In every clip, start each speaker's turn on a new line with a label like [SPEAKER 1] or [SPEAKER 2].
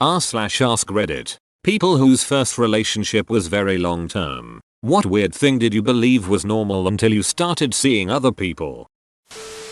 [SPEAKER 1] r/ask Reddit. People whose first relationship was very long term. What weird thing did you believe was normal until you started seeing other people?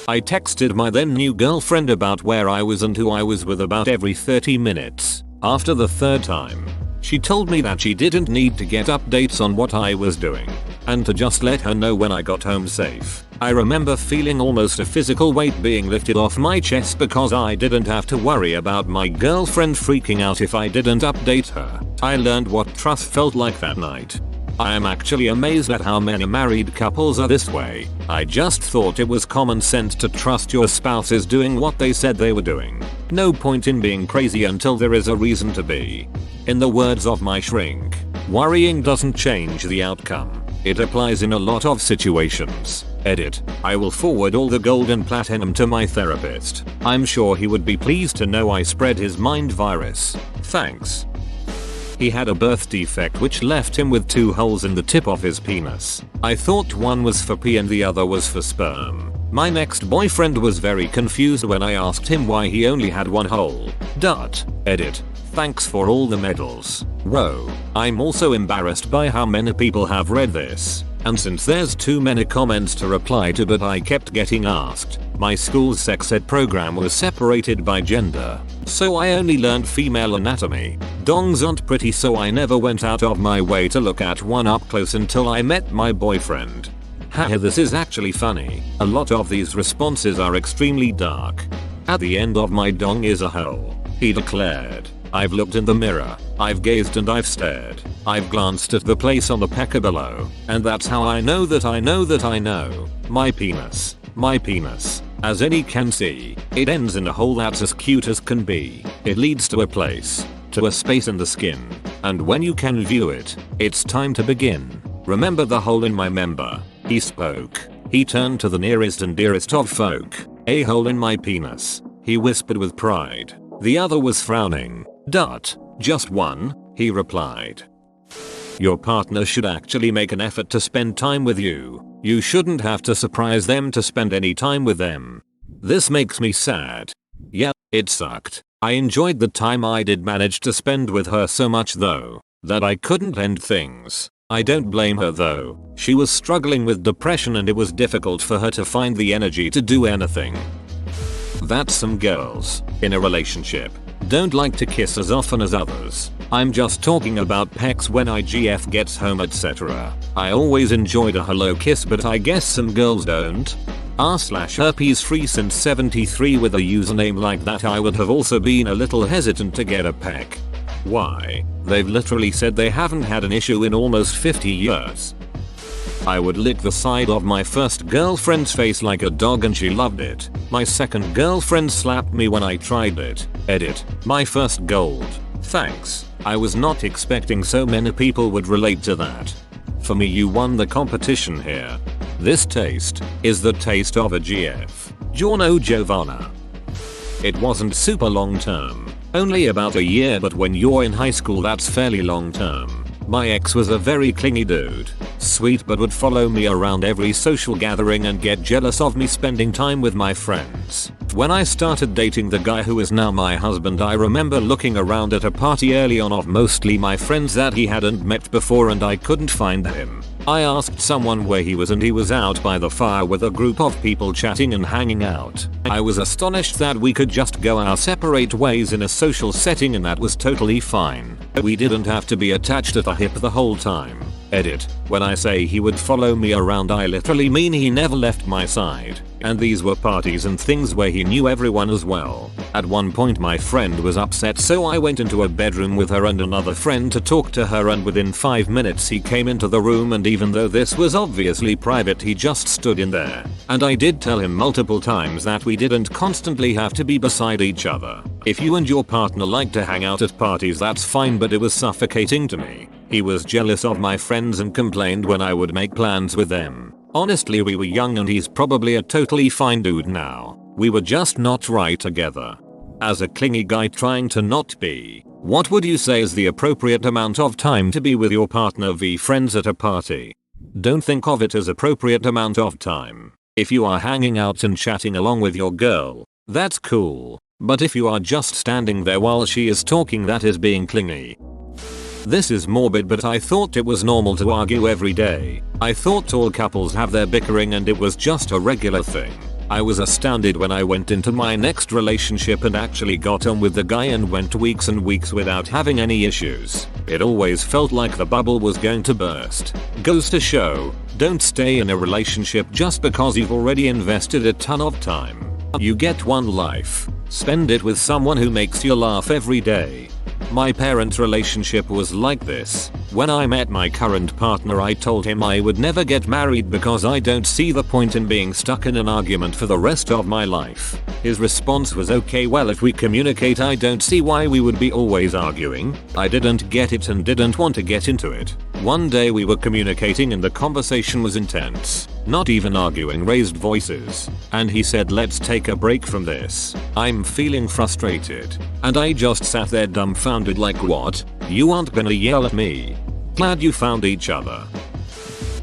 [SPEAKER 1] I texted my then new girlfriend about where I was and who I was with about every 30 minutes. After the third time, she told me that she didn't need to get updates on what I was doing, and to just let her know when I got home safe. I remember feeling almost a physical weight being lifted off my chest because I didn't have to worry about my girlfriend freaking out if I didn't update her. I learned what trust felt like that night. I am actually amazed at how many married couples are this way. I just thought it was common sense to trust your spouse is doing what they said they were doing. No point in being crazy until there is a reason to be. In the words of my shrink, worrying doesn't change the outcome. It applies in a lot of situations. Edit. I will forward all the gold and platinum to my therapist. I'm sure he would be pleased to know I spread his mind virus. Thanks. He had a birth defect which left him with 2 holes in the tip of his penis. I thought one was for pee and the other was for sperm. My next boyfriend was very confused when I asked him why he only had 1 hole. Edit. Thanks for all the medals. Whoa. I'm also embarrassed by how many people have read this. And since there's too many comments to reply to but I kept getting asked, my school's sex ed program was separated by gender. So I only learned female anatomy. Dongs aren't pretty so I never went out of my way to look at one up close until I met my boyfriend. Haha, this is actually funny. A lot of these responses are extremely dark. At the end of my dong is a hole, he declared. I've looked in the mirror, I've gazed and I've stared. I've glanced at the place on the pecker below, and that's how I know that I know that I know. My penis. As any can see, it ends in a hole that's as cute as can be. It leads to a place, to a space in the skin, and when you can view it, it's time to begin. Remember the hole in my member? He spoke. He turned to the nearest and dearest of folk. A hole in my penis, he whispered with pride. The other was frowning. Just one, he replied. Your partner should actually make an effort to spend time with you. You shouldn't have to surprise them to spend any time with them. This makes me sad. Yeah, it sucked. I enjoyed the time I did manage to spend with her so much though, that I couldn't end things. I don't blame her though. She was struggling with depression and it was difficult for her to find the energy to do anything. That's some girls, in a relationship, don't like to kiss as often as others. I'm just talking about pecs when IGF gets home etc. I always enjoyed a hello kiss but I guess some girls don't. r/herpes free since 73 with a username like that I would have also been a little hesitant to get a peck. Why? They've literally said they haven't had an issue in almost 50 years. I would lick the side of my first girlfriend's face like a dog and she loved it. My second girlfriend slapped me when I tried it. Edit. My first gold. Thanks. I was not expecting so many people would relate to that. For me you won the competition here. This taste is the taste of a GF. Giorno Giovanna. It wasn't super long term. Only about a year but when you're in high school that's fairly long term. My ex was a very clingy dude. Sweet but would follow me around every social gathering and get jealous of me spending time with my friends. When I started dating the guy who is now my husband I remember looking around at a party early on of mostly my friends that he hadn't met before and I couldn't find him. I asked someone where he was and he was out by the fire with a group of people chatting and hanging out. I was astonished that we could just go our separate ways in a social setting and that was totally fine. We didn't have to be attached at the hip the whole time. Edit. When I say he would follow me around I literally mean he never left my side. And these were parties and things where he knew everyone as well. At one point my friend was upset so I went into a bedroom with her and another friend to talk to her and within 5 minutes he came into the room and even though this was obviously private he just stood in there. And I did tell him multiple times that we didn't constantly have to be beside each other. If you and your partner like to hang out at parties that's fine but it was suffocating to me. He was jealous of my friends and complained when I would make plans with them. Honestly we were young and he's probably a totally fine dude now. We were just not right together. As a clingy guy trying to not be, what would you say is the appropriate amount of time to be with your partner v friends at a party? Don't think of it as appropriate amount of time. If you are hanging out and chatting along with your girl, that's cool. But if you are just standing there while she is talking, that is being clingy. This is morbid, but I thought it was normal to argue every day. I thought all couples have their bickering and it was just a regular thing. I was astounded when I went into my next relationship and actually got on with the guy and went weeks and weeks without having any issues. It always felt like the bubble was going to burst. Goes to show, don't stay in a relationship just because you've already invested a ton of time. You get one life. Spend it with someone who makes you laugh every day. My parents' relationship was like this. When I met my current partner, I told him I would never get married because I don't see the point in being stuck in an argument for the rest of my life. His response was, okay, well, if we communicate, I don't see why we would be always arguing. I didn't get it and didn't want to get into it. One day we were communicating and the conversation was intense. Not even arguing, raised voices. And he said, let's take a break from this. I'm feeling frustrated. And I just sat there dumbfounded, like, what? You aren't gonna yell at me? Glad you found each other.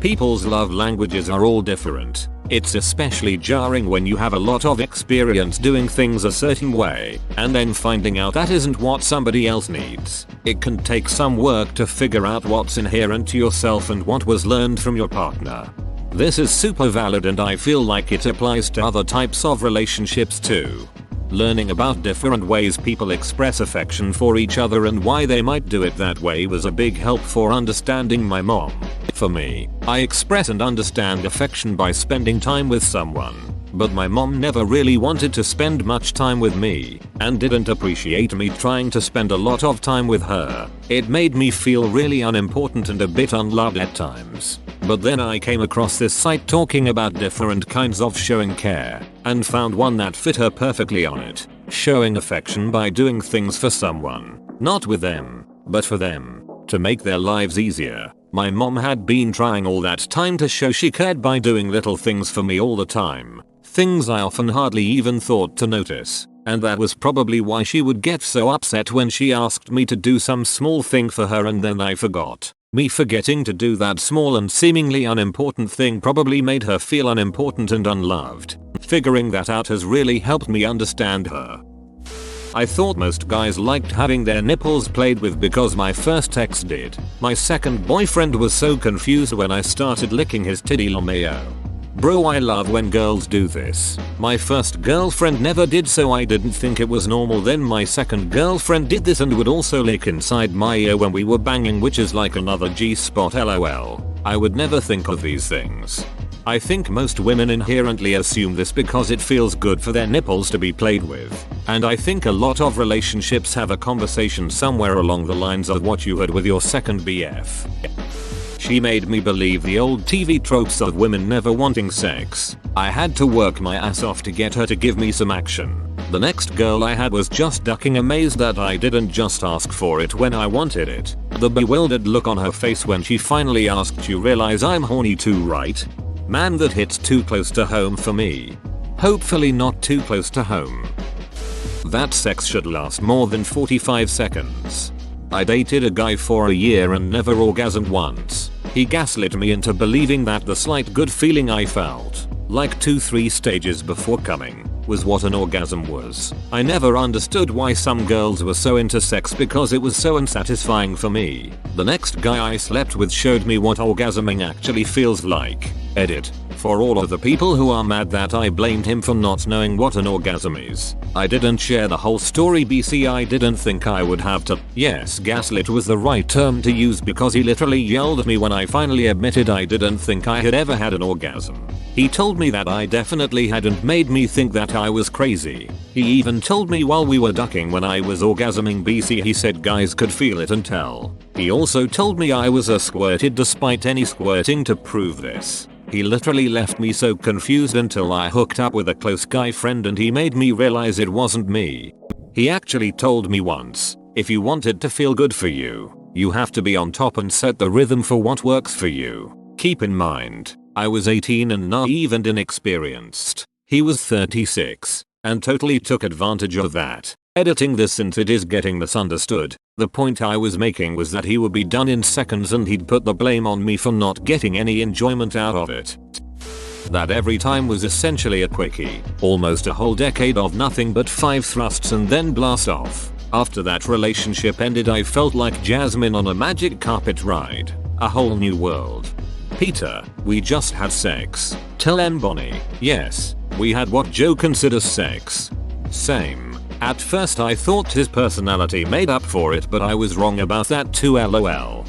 [SPEAKER 1] People's love languages are all different. It's especially jarring when you have a lot of experience doing things a certain way, and then finding out that isn't what somebody else needs. It can take some work to figure out what's inherent to yourself and what was learned from your partner. This is super valid and I feel like it applies to other types of relationships too. Learning about different ways people express affection for each other and why they might do it that way was a big help for understanding my mom. For me, I express and understand affection by spending time with someone. But my mom never really wanted to spend much time with me, and didn't appreciate me trying to spend a lot of time with her. It made me feel really unimportant and a bit unloved at times. But then I came across this site talking about different kinds of showing care, and found one that fit her perfectly on it. Showing affection by doing things for someone. Not with them, but for them. To make their lives easier. My mom had been trying all that time to show she cared by doing little things for me all the time. Things I often hardly even thought to notice. And that was probably why she would get so upset when she asked me to do some small thing for her and then I forgot. Me forgetting to do that small and seemingly unimportant thing probably made her feel unimportant and unloved. Figuring that out has really helped me understand her. I thought most guys liked having their nipples played with because my first ex did. My second boyfriend was so confused when I started licking his titty lameo. Bro, I love when girls do this. My first girlfriend never did, so I didn't think it was normal. Then my second girlfriend did this and would also lick inside my ear when we were banging, which is like another G-spot, lol. I would never think of these things. I think most women inherently assume this because it feels good for their nipples to be played with. And I think a lot of relationships have a conversation somewhere along the lines of what you had with your second BF. She made me believe the old TV tropes of women never wanting sex. I had to work my ass off to get her to give me some action. The next girl I had was just ducking, amazed that I didn't just ask for it when I wanted it. The bewildered look on her face when she finally asked, "You realize I'm horny too, right?" Man, that hits too close to home for me. Hopefully not too close to home. That sex should last more than 45 seconds. I dated a guy for a year and never orgasmed once. He gaslit me into believing that the slight good feeling I felt, like 2-3 stages before coming, was what an orgasm was. I never understood why some girls were so into sex because it was so unsatisfying for me. The next guy I slept with showed me what orgasming actually feels like. Edit. For all of the people who are mad that I blamed him for not knowing what an orgasm is, I didn't share the whole story. BC, I didn't think I would have to. Yes, gaslit was the right term to use because he literally yelled at me when I finally admitted I didn't think I had ever had an orgasm. He told me that I definitely hadn't, made me think that I was crazy. He even told me while we were ducking when I was orgasming. BC, he said guys could feel it and tell. He also told me I was a squirted despite any squirting to prove this. He literally left me so confused until I hooked up with a close guy friend and he made me realize it wasn't me. He actually told me once, if you want it to feel good for you, you have to be on top and set the rhythm for what works for you. Keep in mind, I was 18 and naive and inexperienced. He was 36 and totally took advantage of that. Editing this since it is getting misunderstood. The point I was making was that he would be done in seconds and he'd put the blame on me for not getting any enjoyment out of it. That every time was essentially a quickie, almost a whole decade of nothing but 5 thrusts and then blast off. After that relationship ended, I felt like Jasmine on a magic carpet ride. A whole new world. Peter, we just had sex. Tell M. Bonnie. Yes, we had what Joe considers sex. Same. At first I thought his personality made up for it, but I was wrong about that too, lol.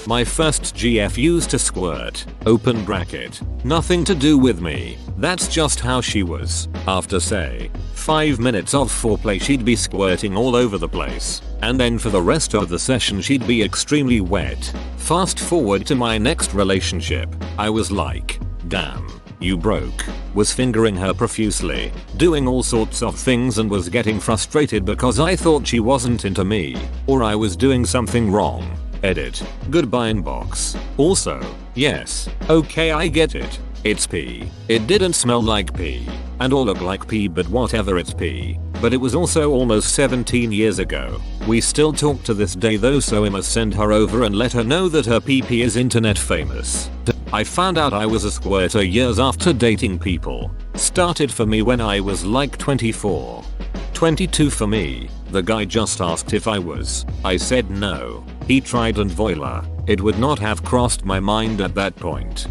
[SPEAKER 1] My first GF used to squirt. Open bracket. Nothing to do with me. That's just how she was. After say 5 minutes of foreplay she'd be squirting all over the place. And then for the rest of the session she'd be extremely wet. Fast forward to my next relationship. I was like, damn, you broke. Was fingering her profusely, doing all sorts of things, and was getting frustrated because I thought she wasn't into me, or I was doing something wrong. Edit. Goodbye inbox. Also, yes, okay, I get it. It's pee. It didn't smell like pee. And or look like pee, but whatever, it's pee. But it was also almost 17 years ago. We still talk to this day though, so I must send her over and let her know that her PP is internet famous. I found out I was a squirter years after dating people. Started for me when I was like 24. 22 for me. The guy just asked if I was. I said no. He tried and voila, it would not have crossed my mind at that point.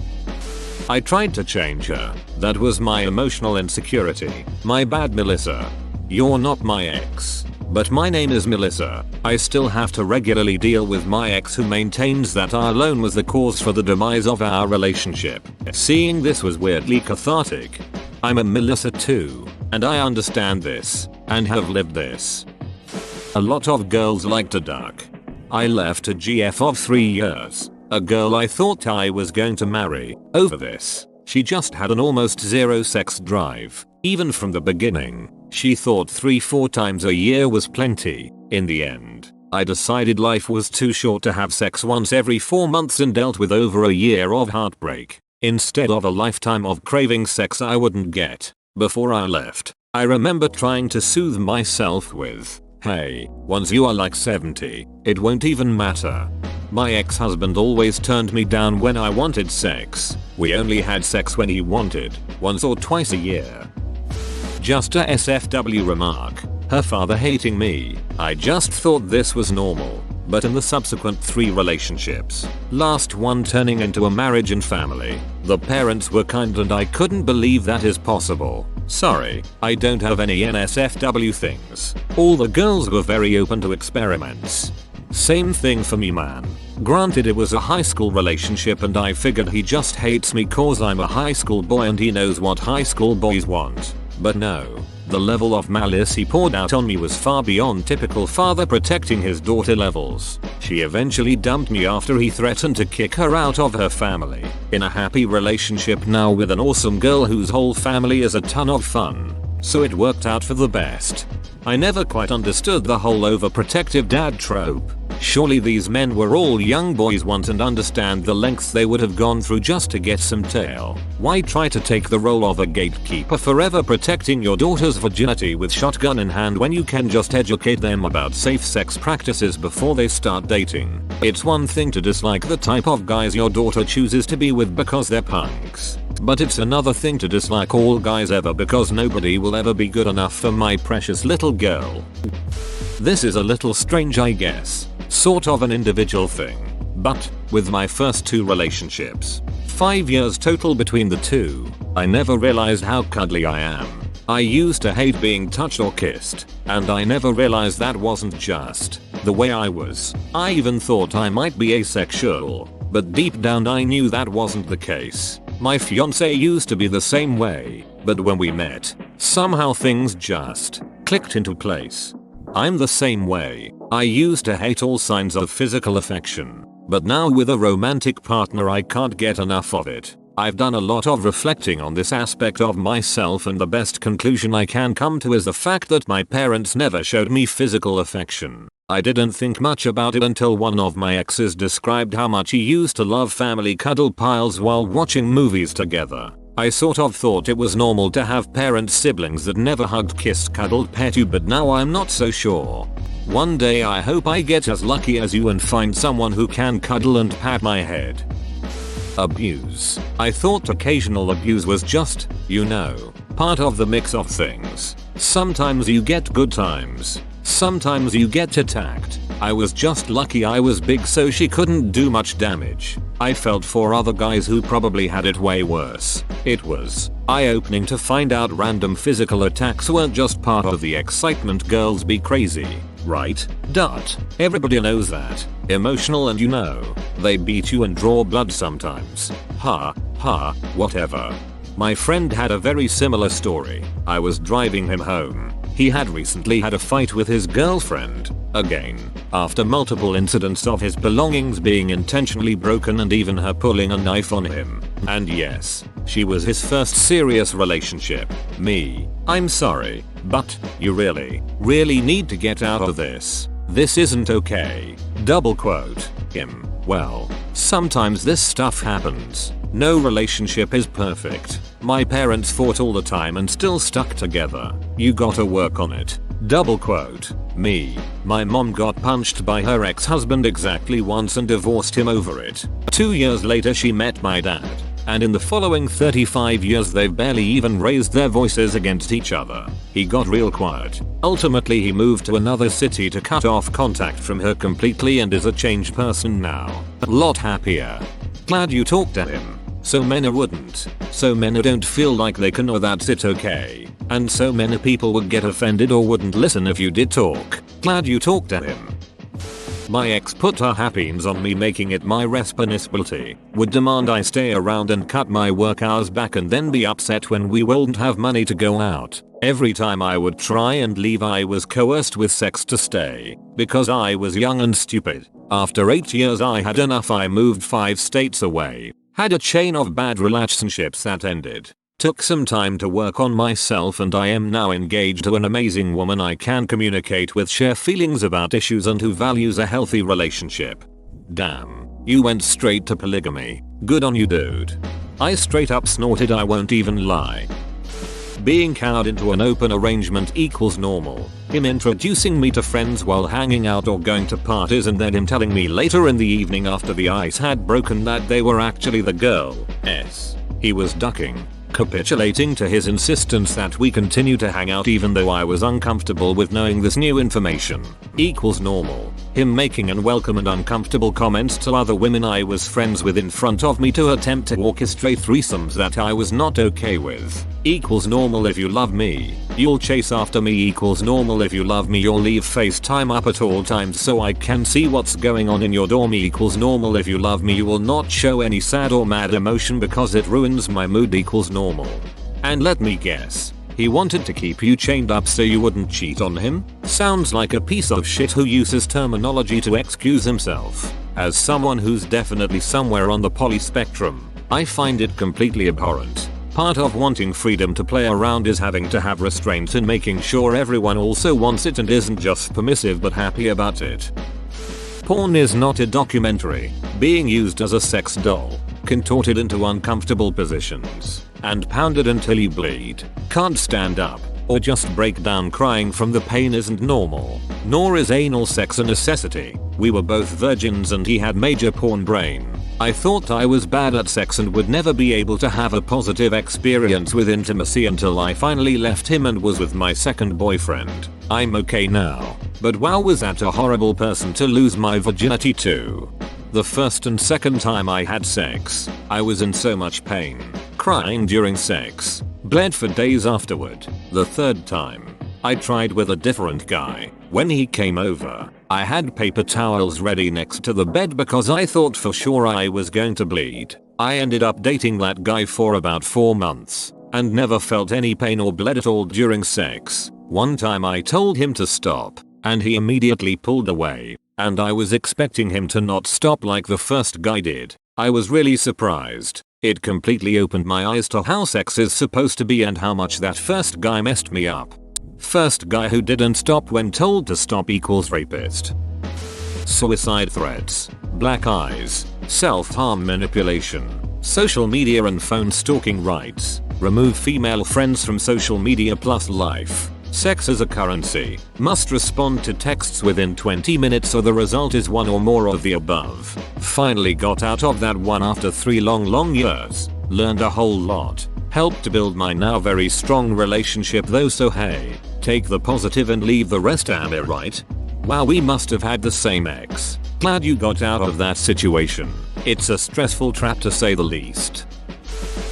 [SPEAKER 1] I tried to change her. That was my emotional insecurity. My bad, Melissa. You're not my ex. But my name is Melissa. I still have to regularly deal with my ex, who maintains that I alone was the cause for the demise of our relationship. Seeing this was weirdly cathartic. I'm a Melissa too, and I understand this, and have lived this. A lot of girls like to duck. I left a GF of 3 years. A girl I thought I was going to marry, over this. She just had an almost zero sex drive. Even from the beginning, she thought 3-4 times a year was plenty. In the end, I decided life was too short to have sex once every 4 months and dealt with over a year of heartbreak, instead of a lifetime of craving sex I wouldn't get. Before I left, I remember trying to soothe myself with, hey, once you are like 70, it won't even matter. My ex-husband always turned me down when I wanted sex. We only had sex when he wanted, once or twice a year. Just a SFW remark. Her father hating me. I just thought this was normal. But in the subsequent 3 relationships, last one turning into a marriage and family, the parents were kind and I couldn't believe that is possible. Sorry, I don't have any NSFW things. All the girls were very open to experiments. Same thing for me, man. Granted, it was a high school relationship and I figured he just hates me cause I'm a high school boy and he knows what high school boys want. But no, the level of malice he poured out on me was far beyond typical father protecting his daughter levels. She eventually dumped me after he threatened to kick her out of her family. In a happy relationship now with an awesome girl whose whole family is a ton of fun. So it worked out for the best. I never quite understood the whole overprotective dad trope. Surely these men were all young boys want and understand the lengths they would have gone through just to get some tail. Why try to take the role of a gatekeeper forever protecting your daughter's virginity with shotgun in hand when you can just educate them about safe sex practices before they start dating? It's one thing to dislike the type of guys your daughter chooses to be with because they're punks. But it's another thing to dislike all guys ever because nobody will ever be good enough for my precious little girl. This is a little strange, I guess. Sort of an individual thing. But, with my first 2 relationships, 5 years total between the 2, I never realized how cuddly I am. I used to hate being touched or kissed, and I never realized that wasn't just the way I was. I even thought I might be asexual, but deep down I knew that wasn't the case. My fiance used to be the same way, but when we met, somehow things just clicked into place. I'm the same way. I used to hate all signs of physical affection, but now with a romantic partner I can't get enough of it. I've done a lot of reflecting on this aspect of myself, and the best conclusion I can come to is the fact that my parents never showed me physical affection. I didn't think much about it until one of my exes described how much he used to love family cuddle piles while watching movies together. I sort of thought it was normal to have parent siblings that never hugged, kissed, cuddled, pet you, but now I'm not so sure. One day I hope I get as lucky as you and find someone who can cuddle and pat my head. Abuse. I thought occasional abuse was just, part of the mix of things. Sometimes you get good times. Sometimes you get attacked. I was just lucky I was big so she couldn't do much damage. I felt for other guys who probably had it way worse. It was eye-opening to find out random physical attacks weren't just part of the excitement. Girls be crazy, right? Everybody knows that. Emotional and they beat you and draw blood sometimes. Whatever. My friend had a very similar story. I was driving him home. He had recently had a fight with his girlfriend. Again, after multiple incidents of his belongings being intentionally broken and even her pulling a knife on him. And yes, she was his first serious relationship. I'm sorry, but you really need to get out of this. This isn't okay. Him. Well, sometimes this stuff happens. No relationship is perfect. My parents fought all the time and still stuck together. You gotta work on it. My mom got punched by her ex-husband exactly once and divorced him over it. 2 years later she met my dad. And in the following 35 years they've barely even raised their voices against each other. He got real quiet. Ultimately he moved to another city to cut off contact from her completely and is a changed person now. A lot happier. Glad you talked to him. So many wouldn't. So many don't feel like they can or that's it okay. And so many people would get offended or wouldn't listen if you did talk. Glad you talked to him. My ex put her happiness on me, making it my responsibility. Would demand I stay around and cut my work hours back and then be upset when we wouldn't have money to go out. Every time I would try and leave I was coerced with sex to stay. Because I was young and stupid. After 8 years I had enough. I moved 5 states away. Had a chain of bad relationships that ended. Took some time to work on myself and I am now engaged to an amazing woman I can communicate with, share feelings about issues and who values a healthy relationship. Damn, you went straight to polygamy. Good on you, dude. I straight up snorted, I won't even lie. Being cowed into an open arrangement equals normal. Him introducing me to friends while hanging out or going to parties and then him telling me later in the evening after the ice had broken that they were actually the girl's. He was ducking. Capitulating to his insistence that we continue to hang out even though I was uncomfortable with knowing this new information. Equals normal. Him making unwelcome and uncomfortable comments to other women I was friends with in front of me to attempt to orchestrate threesomes that I was not okay with. Equals normal. If you love me, you'll chase after me. Equals normal. If you love me, you'll leave FaceTime up at all times so I can see what's going on in your dorm. Equals normal. If you love me, you will not show any sad or mad emotion because it ruins my mood. Equals normal. And let me guess, he wanted to keep you chained up so you wouldn't cheat on him? Sounds like a piece of shit who uses terminology to excuse himself. As someone who's definitely somewhere on the poly spectrum, I find it completely abhorrent. Part of wanting freedom to play around is having to have restraint and making sure everyone also wants it and isn't just permissive but happy about it. Porn is not a documentary. Being used as a sex doll, contorted into uncomfortable positions, and pounded until you bleed, can't stand up, or just break down crying from the pain isn't normal. Nor is anal sex a necessity. We were both virgins and he had major porn brain. I thought I was bad at sex and would never be able to have a positive experience with intimacy until I finally left him and was with my second boyfriend. I'm okay now. But wow, was that a horrible person to lose my virginity to. The first and second time I had sex, I was in so much pain, crying during sex, bled for days afterward. The third time, I tried with a different guy. When he came over, I had paper towels ready next to the bed because I thought for sure I was going to bleed. I ended up dating that guy for about 4 months and never felt any pain or bled at all during sex. One time I told him to stop and he immediately pulled away, and I was expecting him to not stop like the first guy did. I was really surprised. It completely opened my eyes to how sex is supposed to be and how much that first guy messed me up. First guy who didn't stop when told to stop equals rapist. Suicide threats, black eyes, self-harm manipulation, social media and phone stalking rights, remove female friends from social media plus life, Sex is a currency. Must respond to texts within 20 minutes or the result is one or more of the above. Finally got out of that one after 3 long years. Learned a whole lot. Helped to build my now very strong relationship though, so hey, take the positive and leave the rest, am I right? Wow, we must have had the same ex. Glad you got out of that situation. It's a stressful trap to say the least.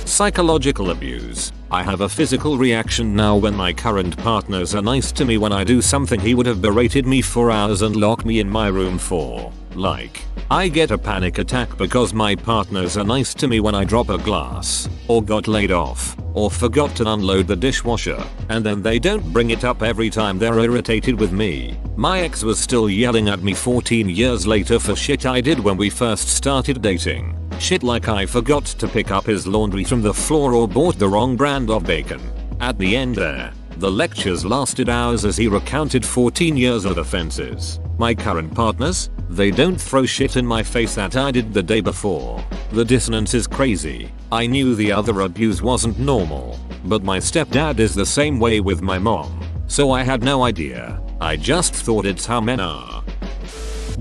[SPEAKER 1] Psychological abuse. I have a physical reaction now when my current partners are nice to me when I do something he would have berated me for hours and locked me in my room for. Like, I get a panic attack because my partners are nice to me when I drop a glass, or got laid off, or forgot to unload the dishwasher, and then they don't bring it up every time they're irritated with me. My ex was still yelling at me 14 years later for shit I did when we first started dating. Shit like I forgot to pick up his laundry from the floor or bought the wrong brand of bacon. At the end there, the lectures lasted hours as he recounted 14 years of offenses. My current partners, they don't throw shit in my face that I did the day before. The dissonance is crazy. I knew the other abuse wasn't normal, but my stepdad is the same way with my mom, so I had no idea. I just thought it's how men are.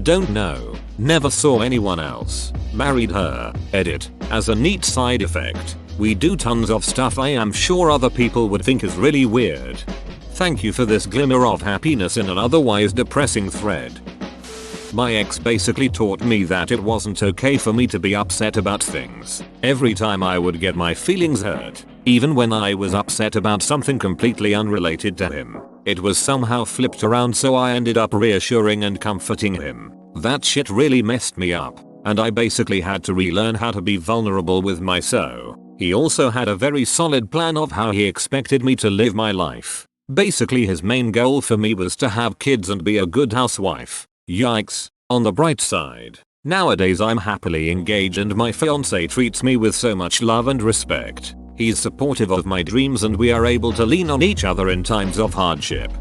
[SPEAKER 1] Don't know. Never saw anyone else. Married her. Edit. As a neat side effect, we do tons of stuff I am sure other people would think is really weird. Thank you for this glimmer of happiness in an otherwise depressing thread. My ex basically taught me that it wasn't okay for me to be upset about things. Every time I would get my feelings hurt, even when I was upset about something completely unrelated to him, it was somehow flipped around, so I ended up reassuring and comforting him. That shit really messed me up, and I basically had to relearn how to be vulnerable with myself. He also had a very solid plan of how he expected me to live my life. Basically his main goal for me was to have kids and be a good housewife. Yikes. On the bright side, nowadays I'm happily engaged and my fiance treats me with so much love and respect. He's supportive of my dreams and we are able to lean on each other in times of hardship.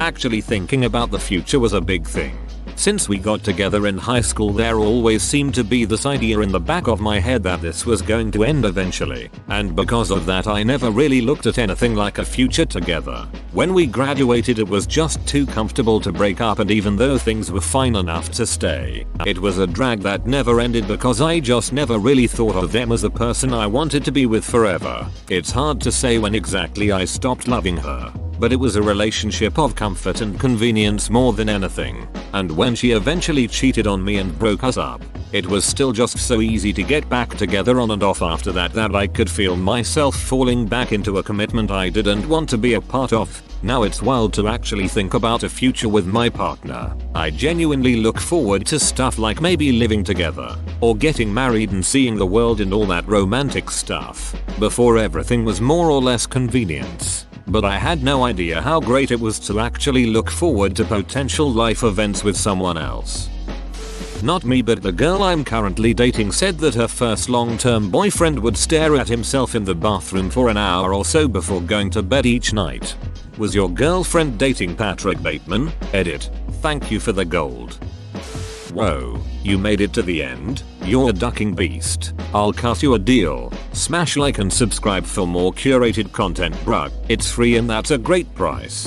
[SPEAKER 1] Actually thinking about the future was a big thing. Since we got together in high school, there always seemed to be this idea in the back of my head that this was going to end eventually, and because of that I never really looked at anything like a future together. When we graduated it was just too comfortable to break up, and even though things were fine enough to stay, it was a drag that never ended because I just never really thought of them as the person I wanted to be with forever. It's hard to say when exactly I stopped loving her, but it was a relationship of comfort and convenience more than anything. And when she eventually cheated on me and broke us up, it was still just so easy to get back together on and off after that I could feel myself falling back into a commitment I didn't want to be a part of. Now it's wild to actually think about a future with my partner. I genuinely look forward to stuff like maybe living together, or getting married and seeing the world and all that romantic stuff. Before everything was more or less convenience. But I had no idea how great it was to actually look forward to potential life events with someone else. Not me, but the girl I'm currently dating said that her first long-term boyfriend would stare at himself in the bathroom for an hour or so before going to bed each night. Was your girlfriend dating Patrick Bateman? Edit. Thank you for the gold. Whoa, you made it to the end? You're a ducking beast. I'll cut you a deal. Smash like and subscribe for more curated content, bruh. It's free and that's a great price.